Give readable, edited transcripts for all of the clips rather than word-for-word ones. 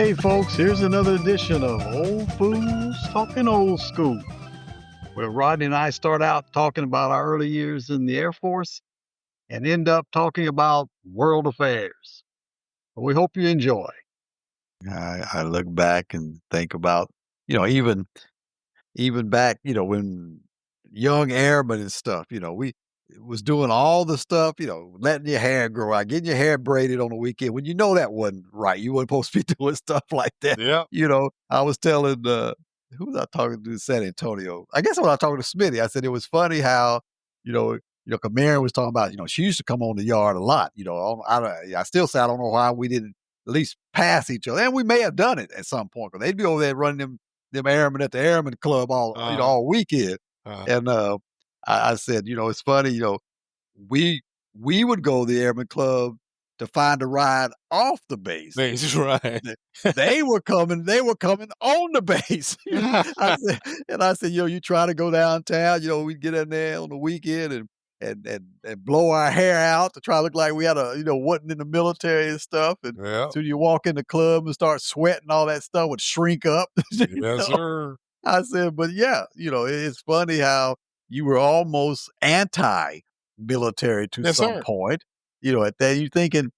Hey folks, here's another edition of Old Fools Talking Old School, where Rodney and I start out talking about our early years in the Air Force and end up talking about world affairs. We hope you enjoy. I look back and think about, even back, when young airmen and stuff, we was doing all the stuff, letting your hair grow out, getting your hair braided on the weekend when that wasn't right. You weren't supposed to be doing stuff like that. Yeah. I was telling who was I talking to in San Antonio? I guess when I was talking to Smitty, I said it was funny how, Mary was talking about, she used to come on the yard a lot. I still say I don't know why we didn't at least pass each other. And we may have done it at some point because they'd be over there running them airmen at the airman club all weekend. And I said, it's funny, we would go to the airman club to find a ride off the base. That's right. They were coming on the base. I said, you try to go downtown, we'd get in there on the weekend and blow our hair out to try to look like we had wasn't in the military and stuff. And so you walk in the club and start sweating, all that stuff would shrink up. Yes, sir. I said, but yeah, it's funny how you were almost anti-military to some point. At that you're thinking,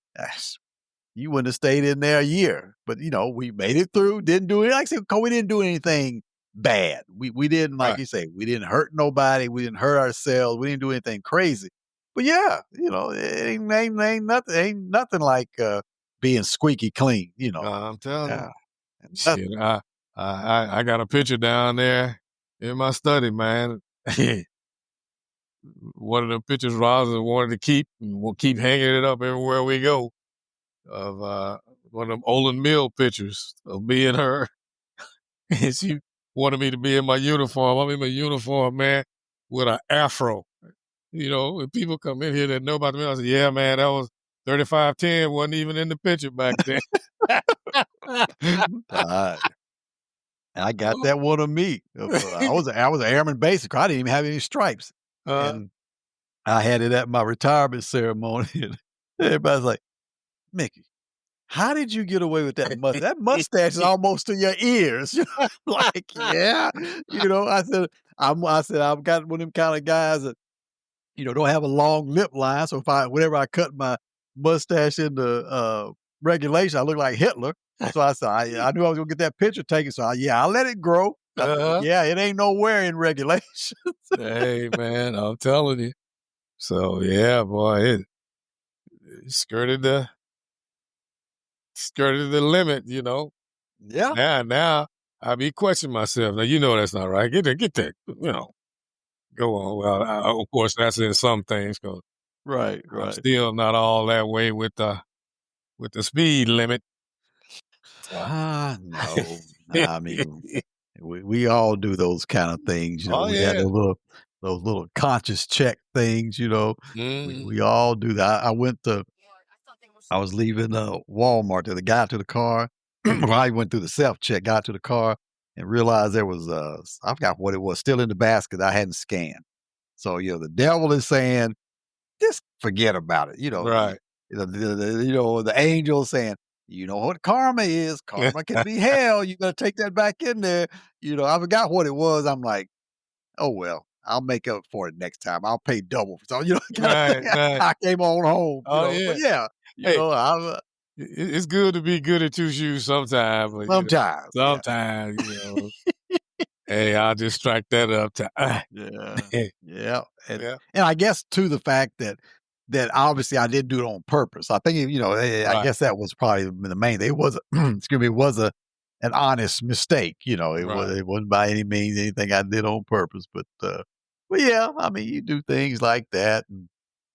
you wouldn't have stayed in there a year. But, we made it through, didn't do it. Like I said, we didn't do anything bad. We didn't, like you say, we didn't hurt nobody. We didn't hurt ourselves. We didn't do anything crazy. But yeah, it ain't nothing like being squeaky clean, I'm telling you. Shit, I got a picture down there in my study, man. One of the pictures Rosa wanted to keep, and we'll keep hanging it up everywhere we go, of one of them Olin Mill pictures of me and her. And she wanted me to be in my uniform. I'm in my uniform, man, with an afro. When people come in here that know about me, I say, yeah, man, that was 3510, wasn't even in the picture back then. I got that one of me. I was an airman basic. I didn't even have any stripes. And I had it at my retirement ceremony. And everybody's like, Mickey, how did you get away with that mustache? That mustache is almost to your ears. Like, yeah. I said, I've got one of them kind of guys that, don't have a long lip line. So whenever I cut my mustache into regulation, I look like Hitler. So I said, I knew I was going to get that picture taken. So I let it grow. Yeah, it ain't nowhere in regulations. Hey, man, I'm telling you. So, yeah, boy, it skirted the limit, Yeah. Now I be questioning myself. Now, that's not right. Get that, go on. Well, of course, that's in some things. Cause right. I'm still not all that way with the speed limit. No. I mean, we all do those kind of things. We had those little conscious check things. We all do that. I was leaving Walmart. The guy to the car. I went through the self check, got to the car, and realized there was I forgot what it was, still in the basket I hadn't scanned. So the devil is saying, just forget about it. Right. The angel saying, you know what karma is. Karma can be hell. You got to take that back in there. I forgot what it was. I'm like, oh, well, I'll make up for it next time. I'll pay double. So, right. I came on home. Yeah. But yeah, it's good to be goody-two-shoes sometimes. Sometimes. Hey, I'll just strike that up. Yeah. And I guess, too, the fact that obviously I didn't do it on purpose. I think, I guess that was probably the main thing. It was, an honest mistake. It wasn't by any means anything I did on purpose. But yeah, I mean, you do things like that. And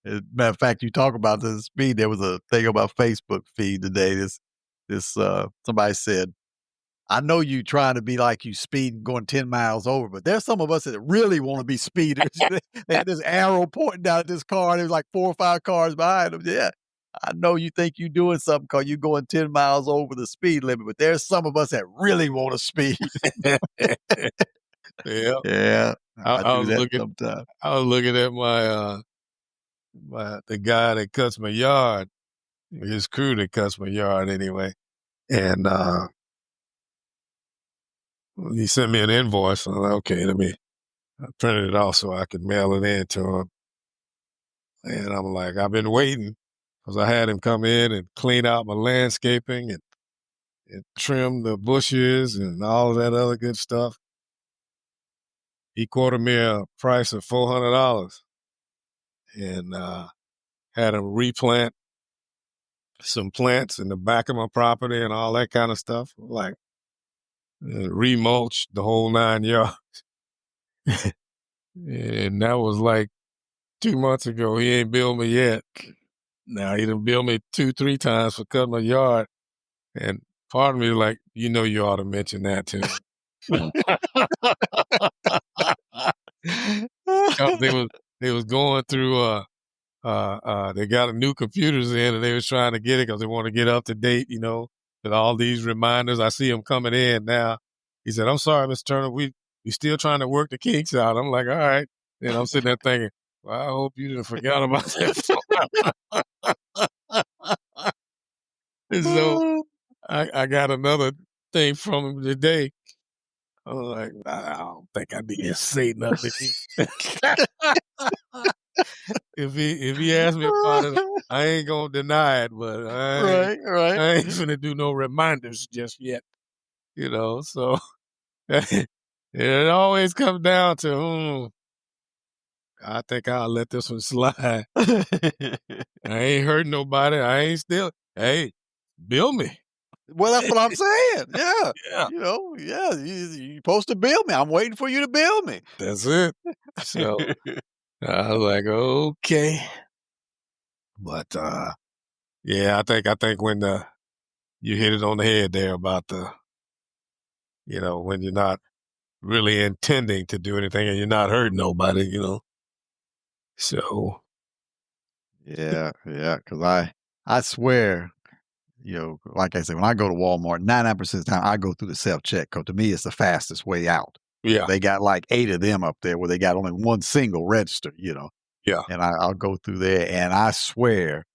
as a matter of fact, you talk about the speed. There was a thing about Facebook feed today. This somebody said, I know you trying to be like you speeding going 10 miles over, but there's some of us that really want to be speeders. They had this arrow pointing down at this car, and there was like 4 or 5 cars behind them. Yeah, I know you think you're doing something because you're going 10 miles over the speed limit, but there's some of us that really want to speed. Yeah. I was looking at my the guy that cuts my yard, his crew that cuts my yard anyway. And He sent me an invoice. I'm like, okay, I printed it off so I could mail it in to him. And I'm like, I've been waiting because I had him come in and clean out my landscaping and trim the bushes and all of that other good stuff. He quoted me a price of $400 and had him replant some plants in the back of my property and all that kind of stuff, like remulch the whole 9 yards. And that was like 2 months ago. He ain't billed me yet. Now he done billed me 2-3 times for cutting my yard. And part of me is like, you ought to mention that to him. They was going through they got a new computers in and they was trying to get it because they want to get up to date, with all these reminders. I see him coming in now. He said, I'm sorry, Mr. Turner, we still trying to work the kinks out. I'm like, all right. And I'm sitting there thinking, well, I hope you didn't forget about that. And so I got another thing from him today. I'm like, I don't think I need to say nothing. If he asks me about it, I ain't gonna deny it, but Right, right. I ain't finna do no reminders just yet, so it always comes down to, I think I'll let this one slide. I ain't hurting nobody. I ain't still, hey, bill me. Well, that's what I'm saying. Yeah. Yeah. Yeah, you're supposed to bill me. I'm waiting for you to bill me. That's it. So I was like, okay. But yeah, I think when you hit it on the head there about when you're not really intending to do anything and you're not hurting nobody, So Yeah, yeah, because I swear, like I said, when I go to Walmart, 99% of the time I go through the self-check because to me it's the fastest way out. yeah, They got like 8 of them up there where they got only one single register. yeah. And I'll go through there and I swear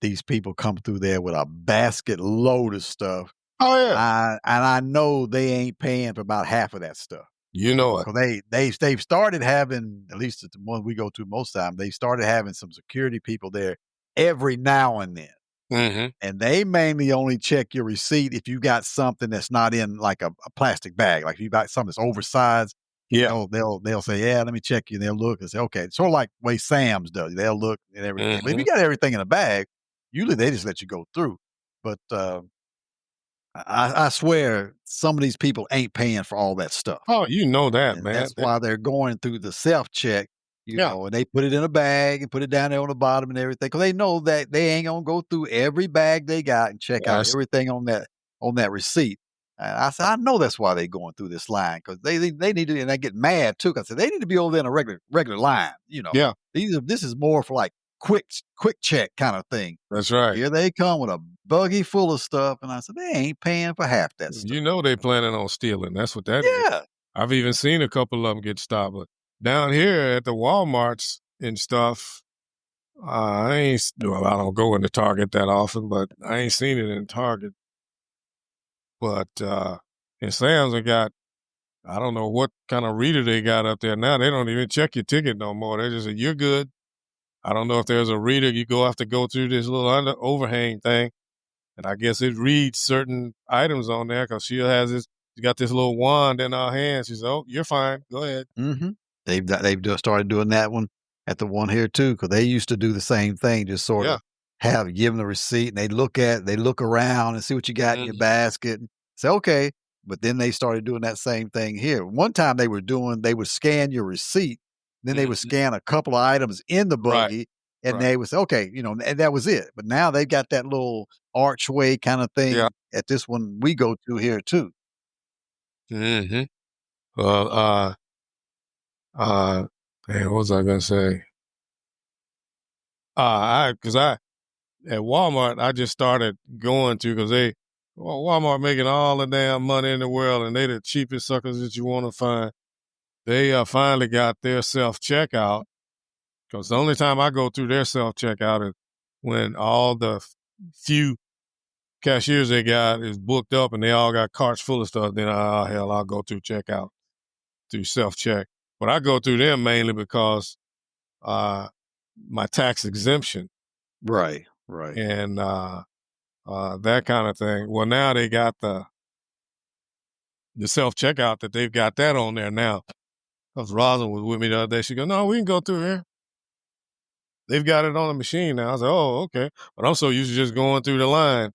these people come through there with a basket load of stuff. Oh yeah. And I know they ain't paying for about half of that stuff. You know it. Because they've started having, at least at the one we go to most of the time, they started having some security people there every now and then. Mm-hmm. And they mainly only check your receipt if you got something that's not in like a plastic bag. Like if you got something that's oversized, Yeah. they'll say, yeah, let me check you. And they'll look and say, okay, sort of like the way Sam's does. They'll look and everything. But if you got everything in a bag, usually they just let you go through. But I swear some of these people ain't paying for all that stuff. Oh, you know that, And man. that's why they're going through the self-check, and they put it in a bag and put it down there on the bottom and everything because they know that they ain't gonna go through every bag they got and check out everything on that receipt. And I said, I know that's why they going through this line because they need to, and I get mad too because I said they need to be over there in a regular line. Yeah. This is more for like quick check kind of thing. That's right. Here they come with a buggy full of stuff, and I said they ain't paying for half that stuff. You know they planning on stealing. That's what that is. Yeah. I've even seen a couple of them get stopped. But down here at the Walmarts and stuff, I don't go into Target that often, but I ain't seen it in Target. But in Sam's, they got, I don't know what kind of reader they got up there now. They don't even check your ticket no more. They just say, you're good. I don't know if there's a reader. You have to go through this little overhang thing. And I guess it reads certain items on there because she got this little wand in her hand. She says, oh, you're fine. Go ahead. Mm-hmm. They've just started doing that one at the one here too, because they used to do the same thing, just sort of give them the receipt and they look around and see what you got in your basket and say, okay. But then they started doing that same thing here. One time they would scan your receipt, then they would scan a couple of items in the buggy and they would say, okay, and that was it. But now they've got that little archway kind of thing at this one we go to here too. Mm-hmm. Well, what was I gonna say? At Walmart, I just started going to because Walmart making all the damn money in the world, and they the cheapest suckers that you want to find. They finally got their self-checkout because the only time I go through their self-checkout is when all the few cashiers they got is booked up and they all got carts full of stuff, then hell, I'll go through checkout, through self-check. But I go through them mainly because my tax exemption. Right. And that kind of thing. Well, now they got the self-checkout that they've got that on there now. Because Rosin was with me the other day. She goes, no, we can go through here. They've got it on the machine now. I was like, oh, okay. But I'm so used to just going through the line,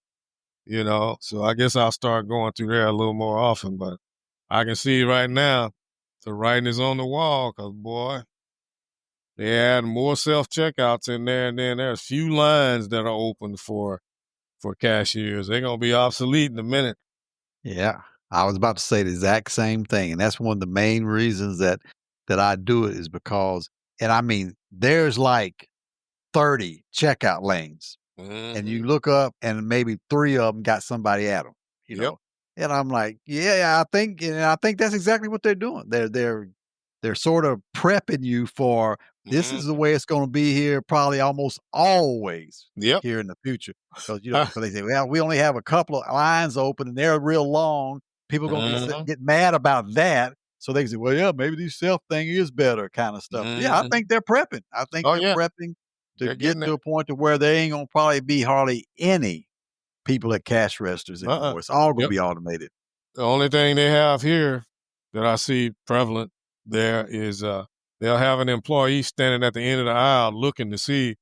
so I guess I'll start going through there a little more often. But I can see right now the writing is on the wall because, boy, they add more self-checkouts in there, and then there's few lines that are open for cashiers. They're going to be obsolete in a minute. Yeah. I was about to say the exact same thing, and that's one of the main reasons that I do it is because and I mean, there's like 30 checkout lanes, and you look up and maybe 3 of them got somebody at them, Yep. And I'm like, "Yeah, I think that's exactly what they're doing. They're sort of prepping you for this is the way it's gonna be here probably almost always Yep. here in the future." Because 'cause they say, "Well, we only have a couple of lines open and they're real long. People gonna get mad about that." So they say, "Well, yeah, maybe this self thing is better," kinda stuff. Yeah, I think they're prepping. I think Oh, they're yeah. prepping to They're getting get to there. a point to where there ain't gonna probably be hardly any people at cash registers anymore. It's all gonna Yep. be automated. The only thing they have here that I see prevalent there is they'll have an employee standing at the end of the aisle looking to see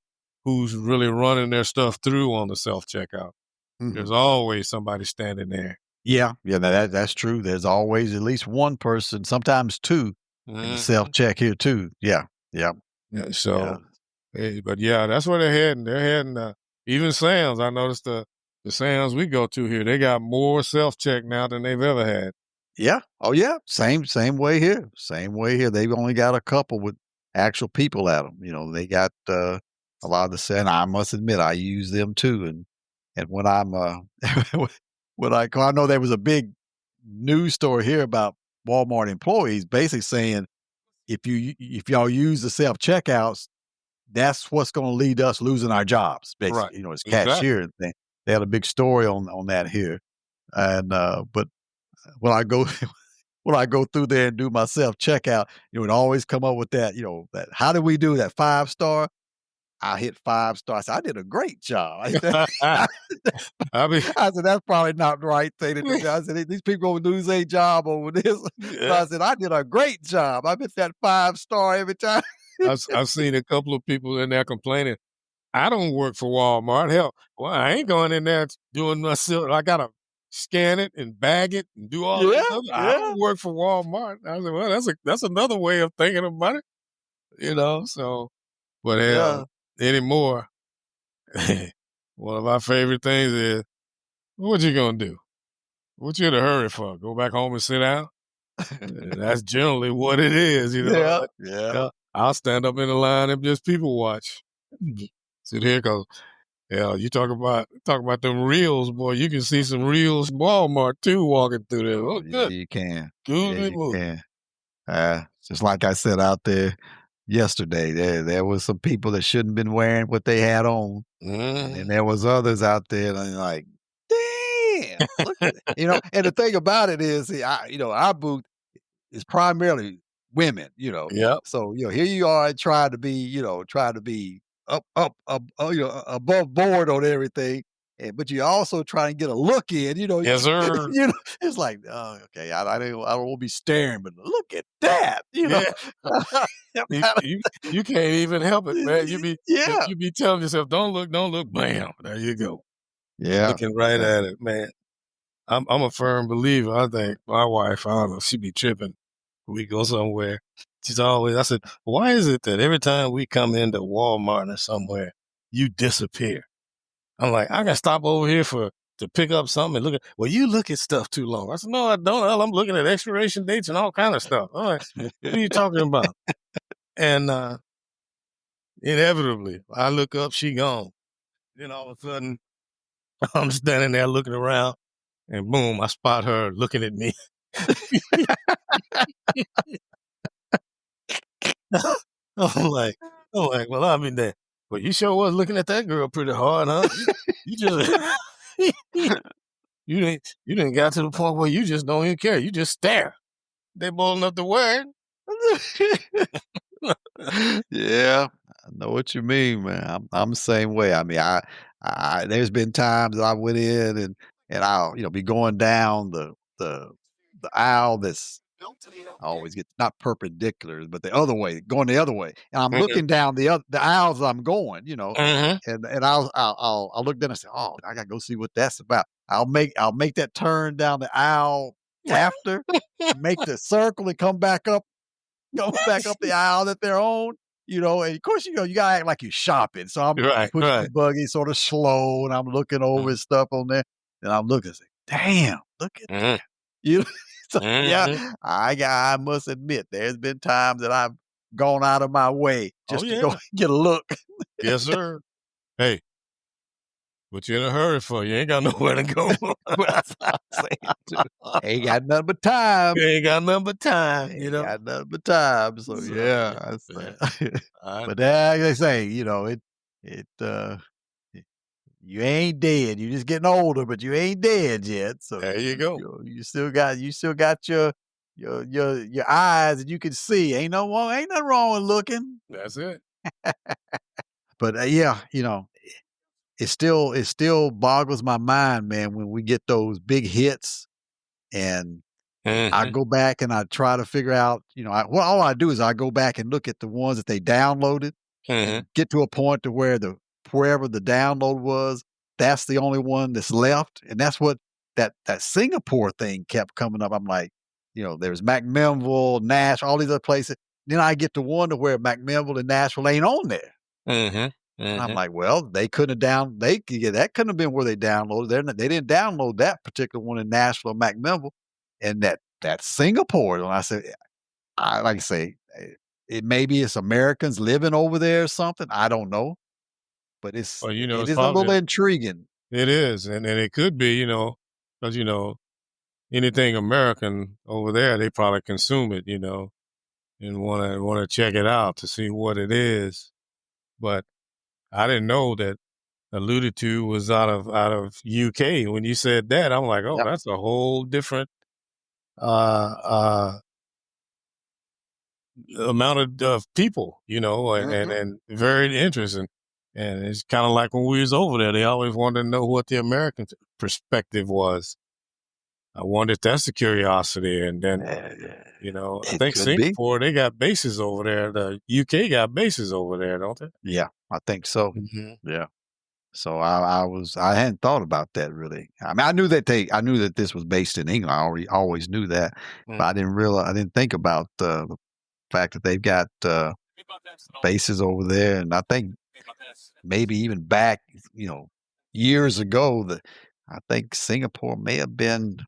who's really running their stuff through on the self-checkout. There's Mhm. always somebody standing there. Yeah, now that's true. There's always at least one person, sometimes 2 in the self-check here too. Yeah, yeah, Yeah, yeah. so, but yeah, that's where they're heading. They're heading, even Sam's. I noticed the Sam's we go to here, they got more self-check now than they've ever had. Yeah. Oh, yeah. Same way here. Same way here. They've only got a couple with actual people at them. They got, a lot of the and I must admit, I use them too, and when I'm, when I know there was a big news story here about Walmart employees basically saying, if y'all use the self-checkouts, that's what's gonna lead to us losing our jobs, Right. basically, as Exactly. cashier and thing. They had a big story on that here, and, but when I go when I go through there and do my self checkout, it always come up with that, that how did we do that 5 star? I hit 5 stars. I said, I did a great job. I said, I mean, I said, that's probably not the right thing to do. I said, these people gonna lose their job over this. So yeah. I said, I did a great job. I hit that 5 star every time. I've seen a couple of people in there complaining, "I don't work for Walmart." Hell, well, I ain't going in there doing myself. I gotta scan it and bag it and do all Yeah, this other. I yeah, don't work for Walmart. I said, "Well, that's another way of thinking about it." So, but hell, yeah. anymore, one of my favorite things is, "What you gonna do? What you in a hurry for? Go back home and sit down?" And that's generally what it is. Yeah, Like, yeah. yeah, I'll stand up in the line and just people watch. Sit here, cause yeah, you talk about them reels, boy. You can see some reels Walmart too walking through there. Oh, Oh, yeah, good, you can. Yeah, googly you moo. can. Just like I said out there yesterday, there was some people that shouldn't been wearing what they had on, and then Mhm. there was others out there and I'm like, "Damn, look at it." And the thing about it is, see, our booth is primarily women. Yep. So, here you are trying to be up, above board on everything, but you also trying to get a look in, Yes, sir. it's like, "Oh, okay, I don't wanna be staring, but look at that." Yeah. You you you can't even help it, man. Yeah. You be telling yourself, don't look, bam, there you go. Yeah, Looking right yeah. at it, man. I'm a firm believer. I think my wife, I don't know, she be tripping. We go somewhere. She's always, I said, why is it that every time we come into Walmart or somewhere, you disappear? I'm like, I got to stop over here to pick up something and look at, well, you look at stuff too long. I said, no, I don't. I'm looking at expiration dates and all kind of stuff. I'm like, what are you talking about? And inevitably, I look up, she gone. Then all of a sudden, I'm standing there looking around and boom, I spot her looking at me. I'm like, well, I mean that. But you sure was looking at that girl pretty hard, huh? You just You didn't got to the point where you just don't even care. You just stare. They bold enough to wear it. Yeah, I know what you mean, man. I'm the same way. I mean, I there's been times that I went in and I'll be going down the aisle that's I always get not perpendicular, but the other way, going the other way, and I'm Mhm, looking down the aisles I'm going, mhm. and I'll look down and say, oh, I gotta go see what that's about. I'll make that turn down the aisle after, make the circle and come back up go back up the aisle that they're on, and of course, you gotta act like you're shopping. So I'm Right, pushing the right. buggy sort of slow and I'm looking over Mhm, and stuff on there. And I'm looking and say, damn, look at mhm, you know. So yeah, mhm. I must admit there's been times that I've gone out of my way Oh, just to go yeah. get a look. Yes, sir. Hey, what you in a hurry for? You ain't got nowhere to go. But that's what I'm saying too. Ain't got nothing but time. You ain't got nothing but time, Ain't got nothing but time. So So, yeah, yeah, I but like they say, it you ain't dead. You're just getting older, but you ain't dead yet. So there you go. you still got your eyes and you can see. Ain't nothing wrong with looking. That's it. But yeah, it still boggles my mind, man, when we get those big hits and I Mhm, go back and I try to figure out, all I do is I go back and look at the ones that they downloaded mhm, and get to a point to where wherever the download was, that's the only one that's left, and that's what that Singapore thing kept coming up. I'm like, there's McMinnville, Nash, all these other places. Then I get to wonder where McMinnville and Nashville ain't on there. mhm, And I'm mhm. like, well, they couldn't have that couldn't have been where they downloaded. They didn't download that particular one in Nashville or McMinnville, and that Singapore. And I said, I like I say, maybe it's Americans living over there or something. I don't know, but Well, it it's is a little probably intriguing. it is, and it could be, 'cause, anything American over there, they probably consume it, and wanna check it out to see what it is. But I didn't know that alluded to was out of UK. When you said that, I'm like, "Oh, Yep. that's a whole different, uh, uh, amount of people," and Mhm. and very interesting. And it's kinda like when we was over there, they always wanted to know what the American perspective was. I wonder if that's the curiosity, and then, Eh, I it think could be. Singapore, they got bases over there. The UK got bases over there, don't they? Yeah, I think so. Mhm. Yeah. So I hadn't thought about that really. I mean, I knew that this was based in England. I already always knew that, Mm. but I didn't think about the fact that they've got bases over there, and I think maybe even back, you know, years ago, I think Singapore may have been.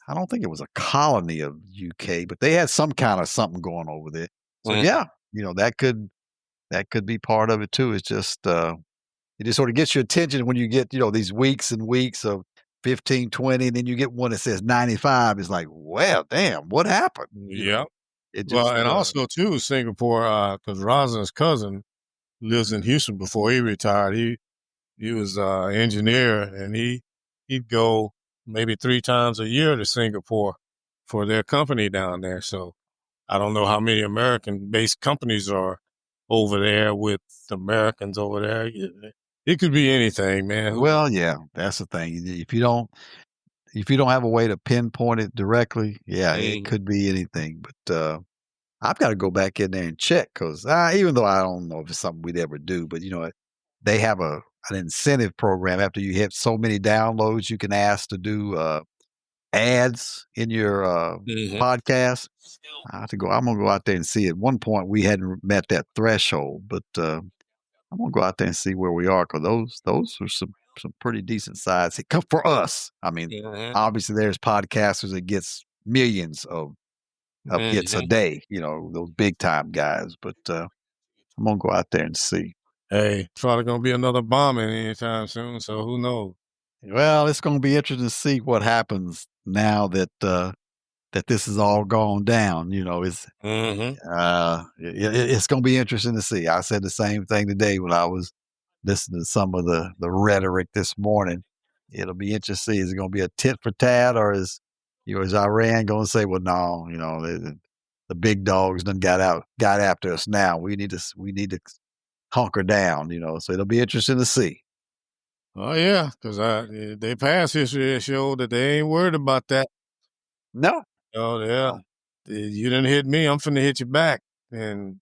I don't think it was a colony of UK, but they had some kind of something going over there. So Mhm. yeah, that could be part of it too. It's just it just sort of gets your attention when you get these weeks and weeks of 15, 20, and then you get one that says 95. It's like, well, damn, what happened? Yep. It Well, just and also too, Singapore, because Rosalind's cousin lives in Houston before he retired. He was engineer, and he'd go maybe 3 times a year to Singapore for their company down there. So I don't know how many American-based companies are over there with Americans over there. It could be anything, man. Who knows? well, yeah, that's the thing. If you don't have a way to pinpoint it directly, yeah, it Mhm. could be anything. But I've got to go back in there and check because even though I don't know if it's something we'd ever do, but they have an incentive program. After you hit so many downloads, you can ask to do ads in your Mhm. podcast. I have to go. I'm gonna go out there and see. At one point, we hadn't met that threshold, but I'm gonna go out there and see where we are because those are some pretty decent size. Come for us. I mean, Mhm. obviously, there's podcasters that gets millions of hits a Mhm. day. Those big time guys. But I'm gonna go out there and see. Hey, probably gonna be another bombing anytime soon. So who knows? Well, it's gonna be interesting to see what happens now that this is all gone down. It's Hmm. it's gonna be interesting to see. I said the same thing today when I was listening to some of the rhetoric this morning. it'll be interesting. Is it going to be a tit for tat, or is Iran going to say, well, no, the big dogs done got after us now. We need to hunker down. So it'll be interesting to see. Oh yeah, because they past history showed that they ain't worried about that. No. Oh yeah, you didn't hit me, I'm finna hit you back. And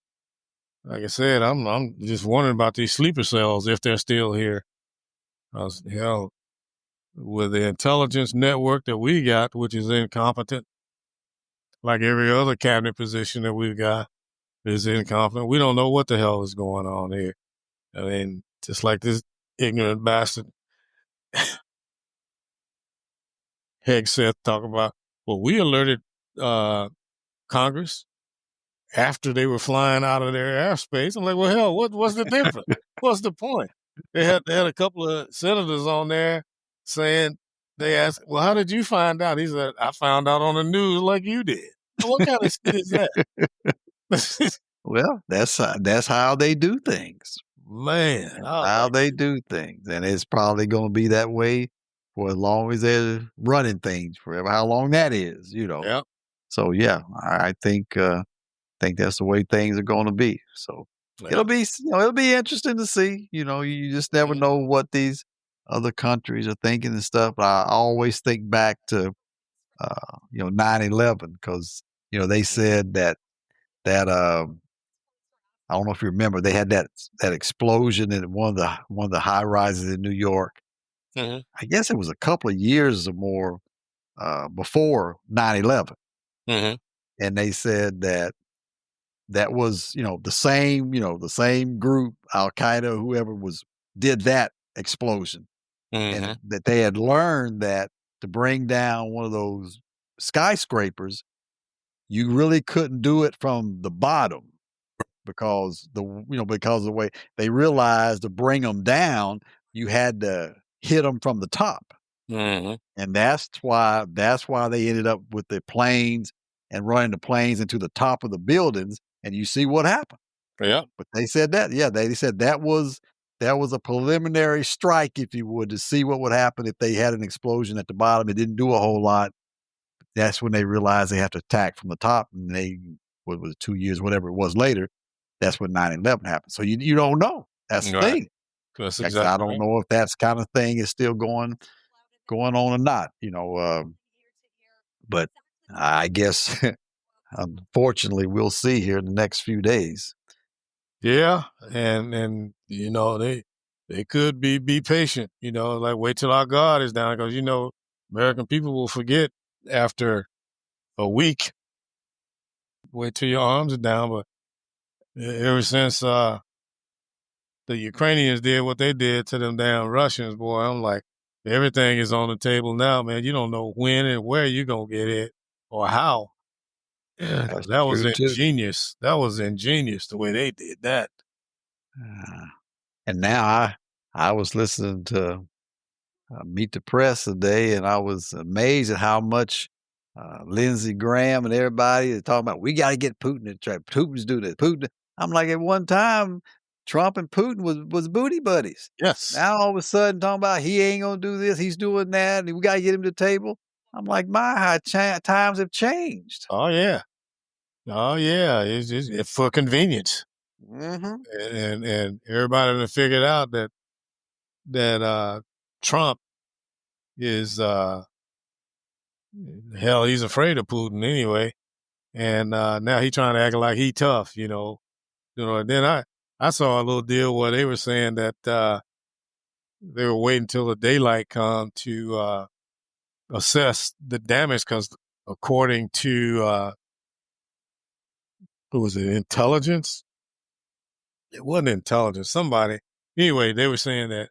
like I said, I'm just wondering about these sleeper cells if they're still here. Hell, with the intelligence network that we got, which is incompetent, like every other cabinet position that we've got is incompetent. We don't know what the hell is going on here. I mean, just like this ignorant bastard Hegseth talking about, well, we alerted Congress after they were flying out of their airspace. I'm like, well, hell, what's the difference? What's the point? They had a couple of senators on there saying, they asked, well, how did you find out? He said, I found out on the news like you did. What kind of shit is that? Well, that's how they do things. Man, how they do things, and it's probably going to be that way for as long as they're running things, forever. How long that is, Yep. So yeah, I think that's the way things are going to be. So it'll be interesting to see. You just never know what these other countries are thinking and stuff. But I always think back to 9/11 because they said that I don't know if you remember, they had that explosion in one of the high rises in New York. I guess it was a couple of years or more before 9/11, and they said that was the same group, Al Qaeda, whoever did that explosion, and that they had learned that to bring down one of those skyscrapers, you really couldn't do it from the bottom because because of the way they realized to bring them down, you had to hit them from the top. And that's why they ended up with the planes and running the planes into the top of the buildings, and you see what happened. Yeah. But they said they said that was a preliminary strike, if you would, to see what would happen if they had an explosion at the bottom. It didn't do a whole lot. That's when they realized they have to attack from the top, and what was it, 2 years, whatever it was later, that's when 9/11 happened. So you don't know. That's the thing. That's Exactly. I don't know if that's kind of thing is still going on or not, but I guess unfortunately we'll see here in the next few days. Yeah, and they could be patient, like wait till our guard is down because American people will forget after a week. Wait till your arms are down, but ever since the Ukrainians did what they did to them damn Russians, boy, I'm like, everything is on the table now, man. You don't know when and where you're gonna get it or how. Yeah, that was ingenious. That was ingenious the way they did that. And now I was listening to Meet the Press today, and I was amazed at how much Lindsey Graham and everybody is talking about. We got to get Putin to try. Putin's doing it. Putin. I'm like, at one time, Trump and Putin was booty buddies. Yes. Now all of a sudden talking about he ain't gonna do this, he's doing that, and we got to get him to the table. I'm like, how times have changed. Oh yeah. It's just for convenience. And everybody figured out that Trump is hell, he's afraid of Putin anyway. And now he's trying to act like he tough, And then I saw a little deal where they were saying that they were waiting till the daylight come to assess the damage because according to who was it, intelligence? It wasn't intelligence. Somebody. Anyway, they were saying that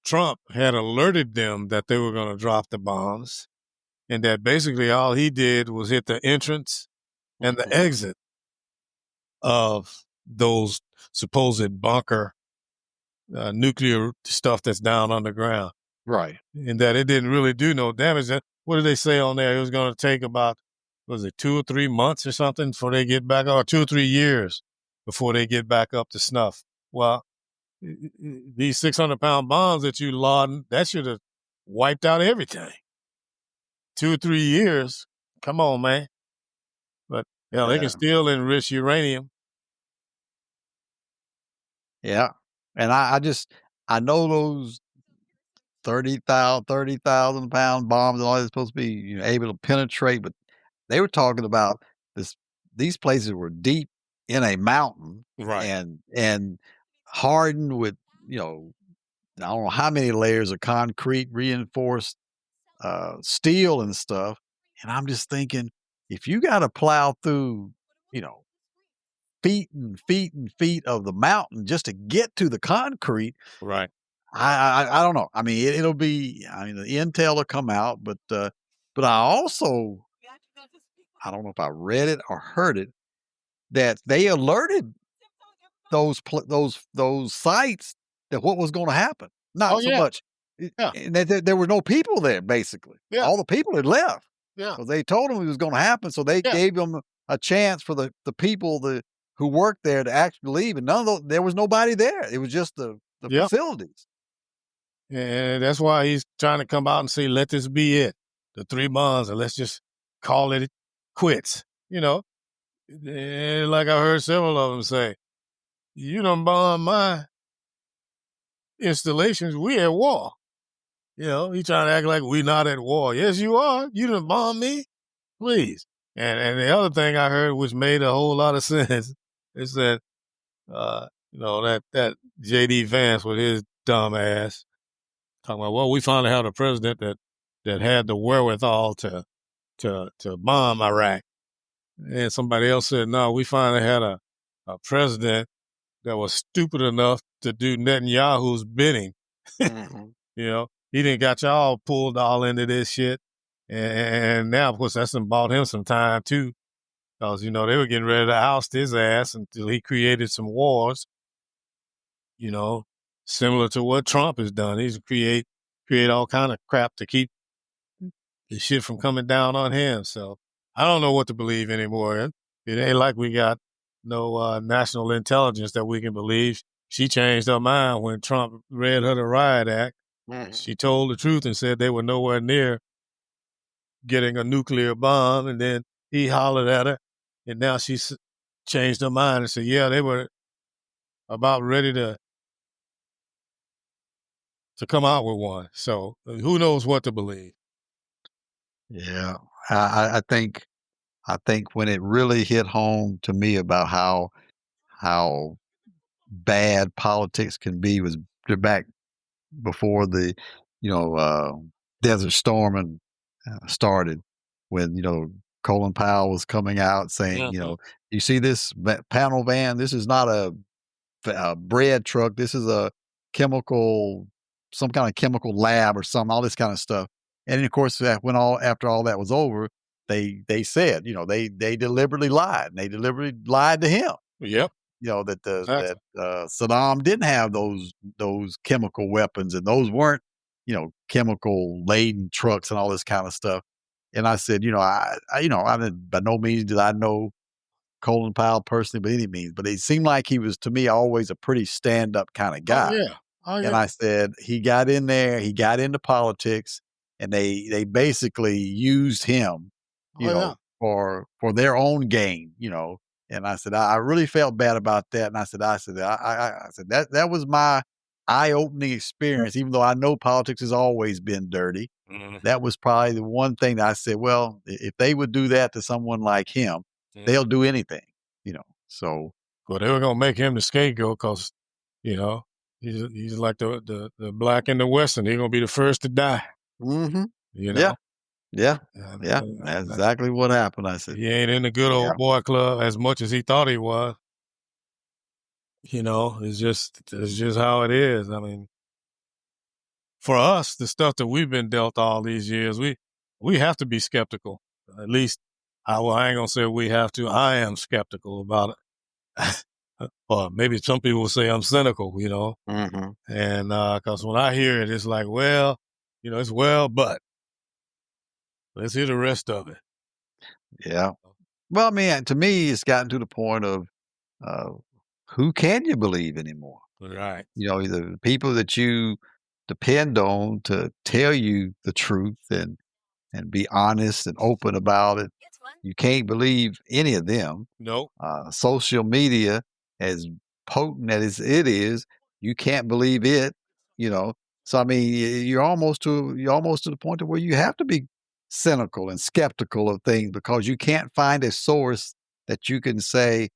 Trump had alerted them that they were going to drop the bombs and that basically all he did was hit the entrance and the exit of those supposed bunker nuclear stuff that's down underground. Right. And that it didn't really do no damage. What did they say on there? It was going to take about, 2 or 3 months or something before they get back, or 2 or 3 years before they get back up to snuff. Well, these 600-pound bombs that you lauding, that should have wiped out everything. 2 or 3 years. Come on, man. But yeah, they can still enrich uranium. Yeah. And I know those 30,000 pound bombs and all that's supposed to be, able to penetrate, but they were talking about these places were deep in a mountain Right. and hardened with, I don't know how many layers of concrete, reinforced steel and stuff. And I'm just thinking, if you got to plow through, you know, feet and feet and feet of the mountain just to get to the concrete, Right. I don't know. I mean, it'll be. I mean, the intel will come out, but I also, I don't know if I read it or heard it, that they alerted those sites that what was going to happen. Oh, Not so yeah. much, Yeah. and that there were no people there. Basically, Yeah. all the people had left. Yeah. Because they told them it was going to happen, so they Yeah. gave them a chance for the people who worked there to actually leave, and there was nobody there. It was just the Yeah. facilities. And that's why he's trying to come out and say, let this be it. The 3 months, and let's just call it quits. And like I heard several of them say, you done bomb my installations, we at war. He trying to act like we not at war. Yes, you are. You done bomb me? Please. And the other thing I heard, which made a whole lot of sense, is that, that J.D. Vance with his dumb ass talking about, well, we finally had a president that had the wherewithal to bomb Iraq. And somebody else said, no, we finally had a president that was stupid enough to do Netanyahu's bidding. Mm-hmm. He didn't got y'all pulled all into this shit. And now, of course, that's bought him some time too. Because, they were getting ready to oust his ass until he created some wars, similar to what Trump has done. He's create all kind of crap to keep the shit from coming down on him. So I don't know what to believe anymore. It ain't like we got no national intelligence that we can believe. She changed her mind when Trump read her the Riot Act. Mm-hmm. She told the truth and said they were nowhere near getting a nuclear bomb. And then he hollered at her. And now she's changed her mind and said, yeah, they were about ready to come out with one. So who knows what to believe? Yeah, I think when it really hit home to me about how bad politics can be was back before the Desert Storm and started, when Colin Powell was coming out saying, Mm-hmm. You see this panel van? This is not a bread truck. This is a some kind of chemical lab or something. All this kind of stuff. And then, of course, after all that was over, they said, they deliberately lied. And they deliberately lied to him. Yep. That Saddam didn't have those chemical weapons, and those weren't, chemical laden trucks and all this kind of stuff. And I said, I didn't, by no means did I know Colin Powell personally by any means, but it seemed like he was, to me, always a pretty stand up kind of guy. Oh, yeah. Oh, yeah. And I said, he got in there, he got into politics, and they basically used him, for their own gain, And I said, I really felt bad about that. And I said, I said that was my eye-opening experience, even though I know politics has always been dirty. Mm-hmm. That was probably the one thing that I said, well, if they would do that to someone like him, they'll do anything, So, well, they were gonna make him the scapegoat because, he's like the black in the Western. He's gonna be the first to die. Mm-hmm. Yeah. That's exactly what happened. I said, he ain't in the good old boy club as much as he thought he was. It's just how it is. I mean, for us, the stuff that we've been dealt all these years, we have to be skeptical. At least, I ain't gonna say we have to. I am skeptical about it. Or maybe some people will say I'm cynical, Mm-hmm. And because when I hear it, it's like, well, it's but let's hear the rest of it. Yeah. Well, I mean, to me, it's gotten to the point of who can you believe anymore? Right. The people that you depend on to tell you the truth and be honest and open about it. You can't believe any of them. Nope. Social media, as potent as it is, you can't believe it. You know, so I mean, you're almost to the point of where you have to be cynical and skeptical of things because you can't find a source that you can say,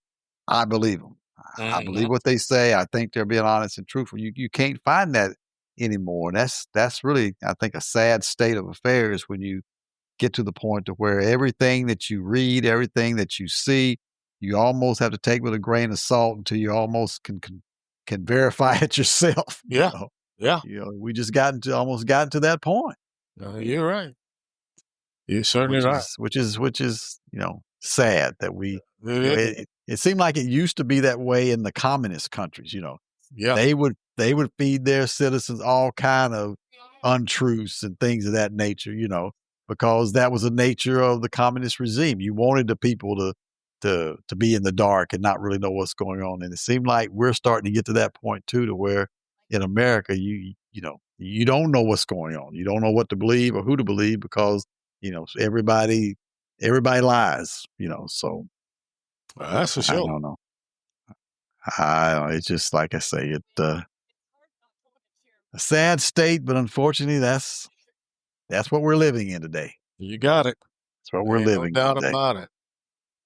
"I believe them. I believe Mhm. what they say. I think they're being honest and truthful." You can't find that anymore. And that's really, I think, a sad state of affairs when you get to the point to where everything that you read, everything that you see, you almost have to take with a grain of salt until you almost can verify it yourself. Yeah. Yeah. We just almost gotten to that point, You're right. You're certainly which right. is sad that It is. it seemed like it used to be that way in the communist countries. Yeah. They would feed their citizens all kind of untruths and things of that nature, because that was the nature of the communist regime. You wanted the people to be in the dark and not really know what's going on. And it seemed like we're starting to get to that point too, to where in America you don't know what's going on. You don't know what to believe or who to believe because everybody lies. So Well, that's for I sure. don't know. It's just like I say, a sad state, but unfortunately, that's what we're living in today. You got it. That's what we're Ain't no living in doubt today. about it.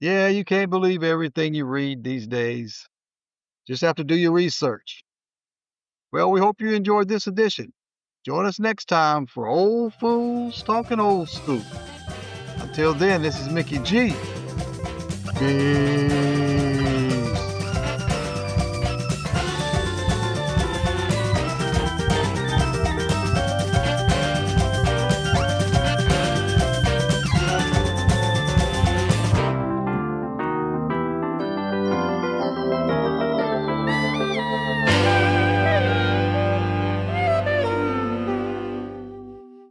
Yeah, you can't believe everything you read these days. Just have to do your research. Well, we hope you enjoyed this edition. Join us next time for Old Fools Talking Old School. Until then, this is Mickey G. Peace.